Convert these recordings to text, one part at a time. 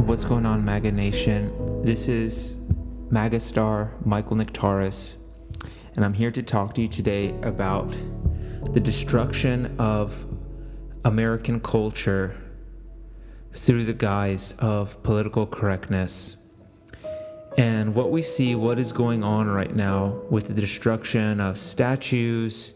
What's going on, MAGA Nation? This is Magastar, Michael Nectaris, and I'm here to talk to you today about the destruction of American culture through the guise of political correctness. And what we see, what is going on right now with the destruction of statues,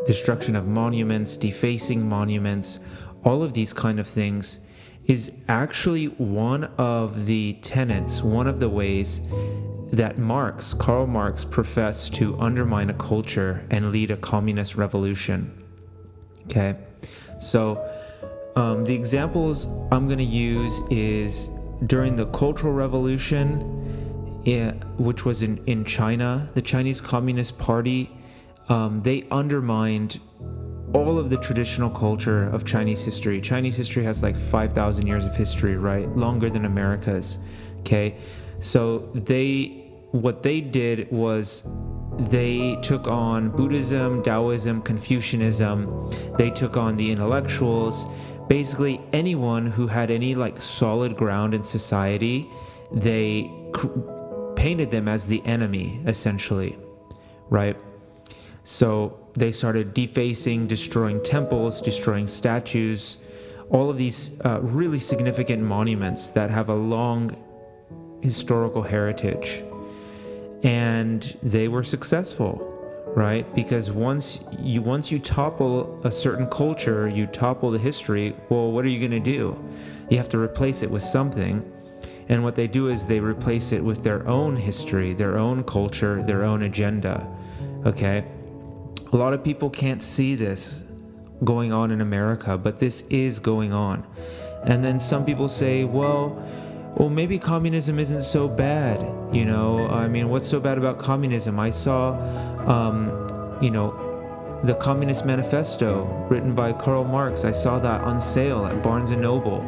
destruction of monuments, defacing monuments, all of these kind of things is actually one of the tenets, one of the ways that Karl Marx professed to undermine a culture and lead a communist revolution. Okay, so the examples I'm going to use is during the Cultural Revolution, which was in China, the Chinese Communist Party, they undermined all of the traditional culture of Chinese history. Chinese history has like 5,000 years of history, right? Longer than America's. Okay, so what they did was they took on Buddhism, Taoism, Confucianism. They took on the intellectuals. Basically, anyone who had any like solid ground in society, they painted them as the enemy, essentially, right? So they started defacing, destroying temples, destroying statues, all of these really significant monuments that have a long historical heritage. And they were successful, right? Because once you topple a certain culture, you topple the history, well, what are you going to do? You have to replace it with something. And what they do is they replace it with their own history, their own culture, their own agenda, okay? A lot of people can't see this going on in America, but this is going on. And then some people say, well, maybe communism isn't so bad. You know, I mean, what's so bad about communism? I saw, the Communist Manifesto written by Karl Marx. I saw that on sale at Barnes & Noble.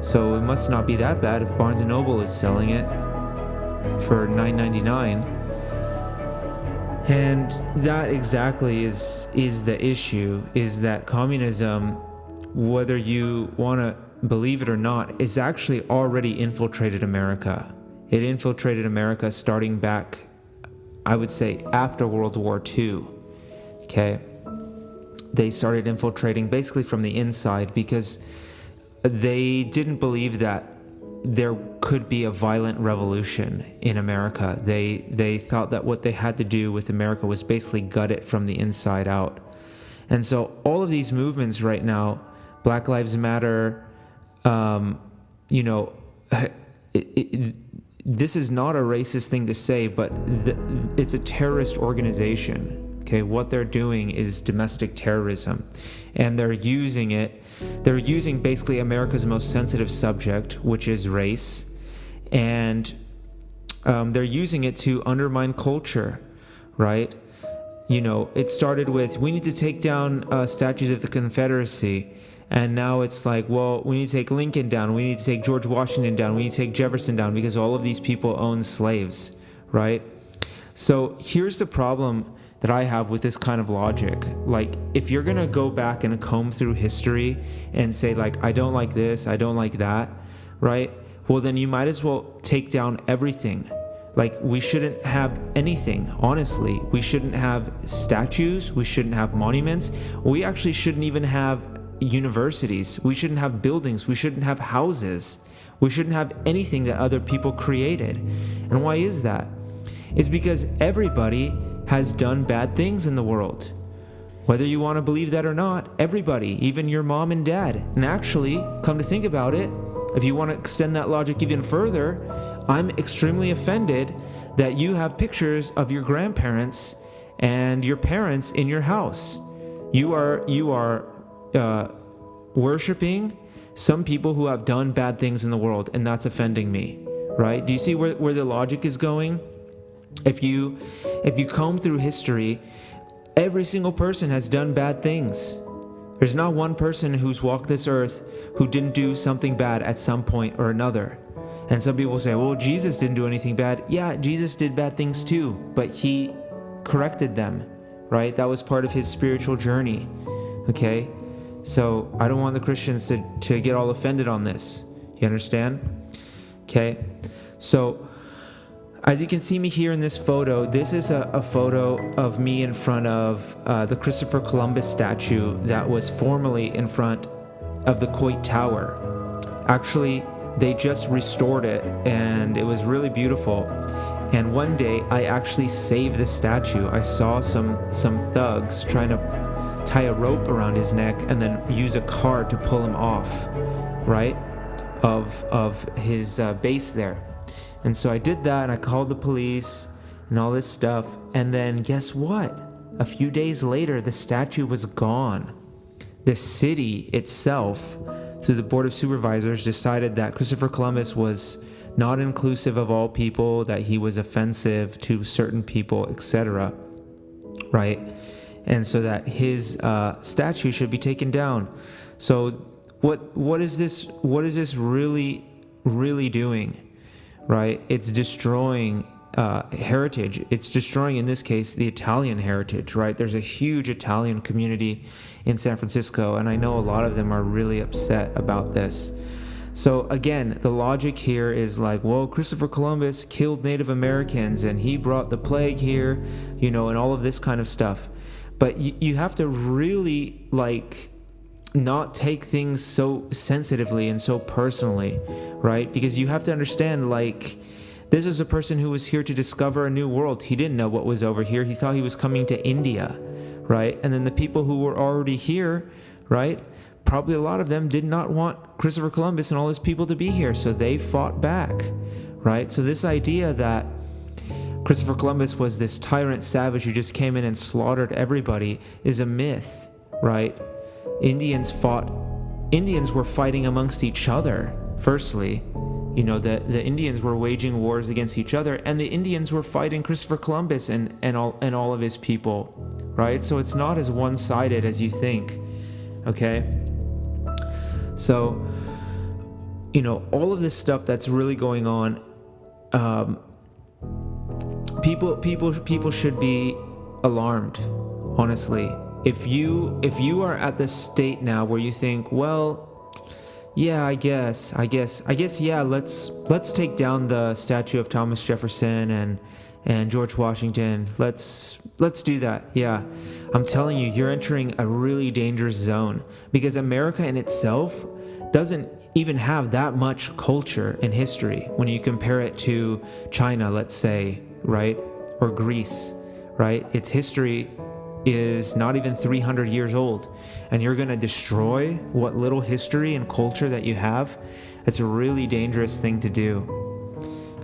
So it must not be that bad if Barnes & Noble is selling it for $9.99. And that exactly is the issue, is that communism, whether you want to believe it or not, is actually already infiltrated America. It infiltrated America starting back, I would say, after World War II. Okay? They started infiltrating basically from the inside because they didn't believe that there could be a violent revolution in America. They thought that what they had to do with America was basically gut it from the inside out. And so all of these movements right now, Black Lives Matter, this is not a racist thing to say, but it's a terrorist organization. Okay, what they're doing is domestic terrorism, and they're using basically America's most sensitive subject, which is race, and they're using it to undermine culture, right? You know, it started with, we need to take down statues of the Confederacy, and now it's like, well, we need to take Lincoln down, we need to take George Washington down, we need to take Jefferson down, because all of these people own slaves, right? So here's the problem that I have with this kind of logic. Like, if you're gonna go back and comb through history and say, like, I don't like this, I don't like that, right? Well, then you might as well take down everything. Like, we shouldn't have anything, honestly. We shouldn't have statues, we shouldn't have monuments, we actually shouldn't even have universities, we shouldn't have buildings, we shouldn't have houses, we shouldn't have anything that other people created. And why is that? It's because everybody has done bad things in the world. Whether you want to believe that or not, everybody, even your mom and dad. And actually, come to think about it, if you want to extend that logic even further, I'm extremely offended that you have pictures of your grandparents and your parents in your house. You are worshiping some people who have done bad things in the world, and that's offending me, right? Do you see where the logic is going? If you comb through history, every single person has done bad things. There's not one person who's walked this earth who didn't do something bad at some point or another. And some people say, well, Jesus didn't do anything bad. Yeah, Jesus did bad things too, but he corrected them, right? That was part of his spiritual journey, okay? So I don't want the Christians to get all offended on this. You understand? Okay. So as you can see me here in this photo, this is a photo of me in front of the Christopher Columbus statue that was formerly in front of the Coit Tower. Actually, they just restored it, and it was really beautiful. And one day, I actually saved the statue. I saw some thugs trying to tie a rope around his neck and then use a car to pull him off, right, of his base there. And so I did that, and I called the police and all this stuff. And then guess what? A few days later, the statue was gone. The city itself, through the Board of Supervisors, decided that Christopher Columbus was not inclusive of all people, that he was offensive to certain people, etc. Right? And so that his statue should be taken down. So what is this really doing? Right? It's destroying heritage. It's destroying, in this case, the Italian heritage, right? There's a huge Italian community in San Francisco, and I know a lot of them are really upset about this. So again, the logic here is like, well, Christopher Columbus killed Native Americans and he brought the plague here, and all of this kind of stuff. But you have to really not take things so sensitively and so personally, right? Because you have to understand, this is a person who was here to discover a new world. He didn't know what was over here. He thought he was coming to India, right? And then the people who were already here, right? Probably a lot of them did not want Christopher Columbus and all his people to be here, so they fought back, right? So this idea that Christopher Columbus was this tyrant savage who just came in and slaughtered everybody is a myth, right? Indians were fighting amongst each other, firstly. The Indians were waging wars against each other, and the Indians were fighting Christopher Columbus and all of his people, right? So it's not as one-sided as you think, okay? So, all of this stuff that's really going on, people should be alarmed, honestly. If you are at the state now where you think, well, yeah, I guess, yeah, let's take down the statue of Thomas Jefferson and George Washington. Let's do that. Yeah. I'm telling you, you're entering a really dangerous zone, because America in itself doesn't even have that much culture and history when you compare it to China, let's say, right? Or Greece, right? Its history is not even 300 years old, and you're going to destroy what little history and culture that you have. It's a really dangerous thing to do.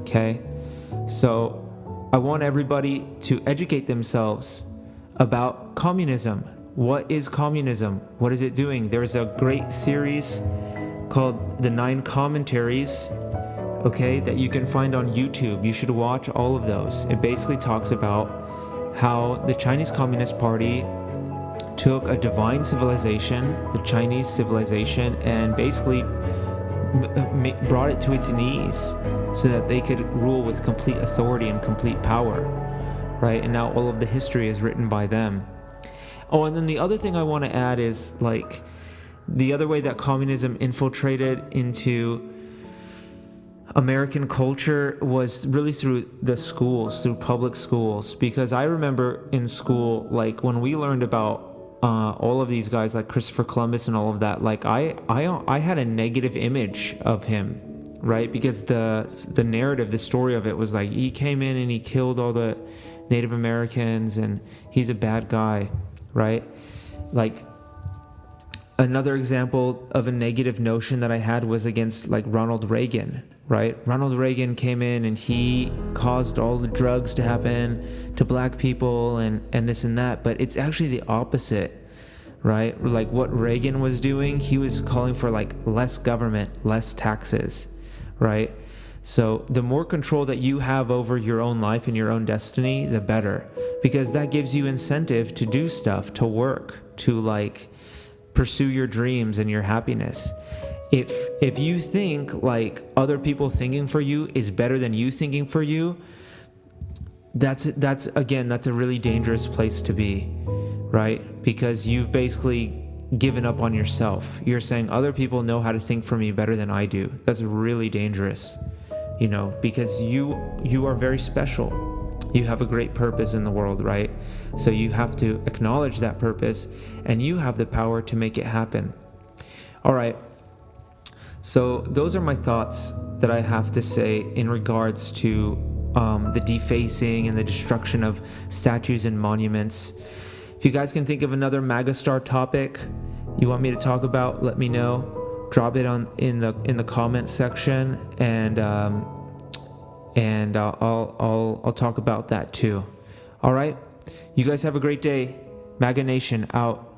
Okay? So I want everybody to educate themselves about communism. What is communism? What is it doing? There's a great series called The 9 Commentaries, okay, that you can find on YouTube. You should watch all of those. It basically talks about how the Chinese Communist Party took a divine civilization, the Chinese civilization, and basically brought it to its knees so that they could rule with complete authority and complete power, right? And now all of the history is written by them. Oh, and then the other thing I want to add is, the other way that communism infiltrated into American culture was really through the schools, through public schools. Because I remember in school, when we learned about all of these guys like Christopher Columbus and all of that, I had a negative image of him, right? Because the narrative, the story of it was he came in and he killed all the Native Americans and he's a bad guy, right? Another example of a negative notion that I had was against Ronald Reagan, right? Ronald Reagan came in and he caused all the drugs to happen to black people and this and that, but it's actually the opposite, right? What Reagan was doing, he was calling for less government, less taxes, right? So the more control that you have over your own life and your own destiny, the better, because that gives you incentive to do stuff, to work, to pursue your dreams and your happiness. If you think other people thinking for you is better than you thinking for you, that's a really dangerous place to be, right? Because you've basically given up on yourself. You're saying other people know how to think for me better than I do. That's really dangerous, because you are very special. You have a great purpose in the world, right? So you have to acknowledge that purpose, and you have the power to make it happen. All right. So those are my thoughts that I have to say in regards to the defacing and the destruction of statues and monuments. If you guys can think of another Magastar topic you want me to talk about, let me know. Drop it in the comment section, and I'll talk about that too. All right, you guys have a great day. MAGA Nation out.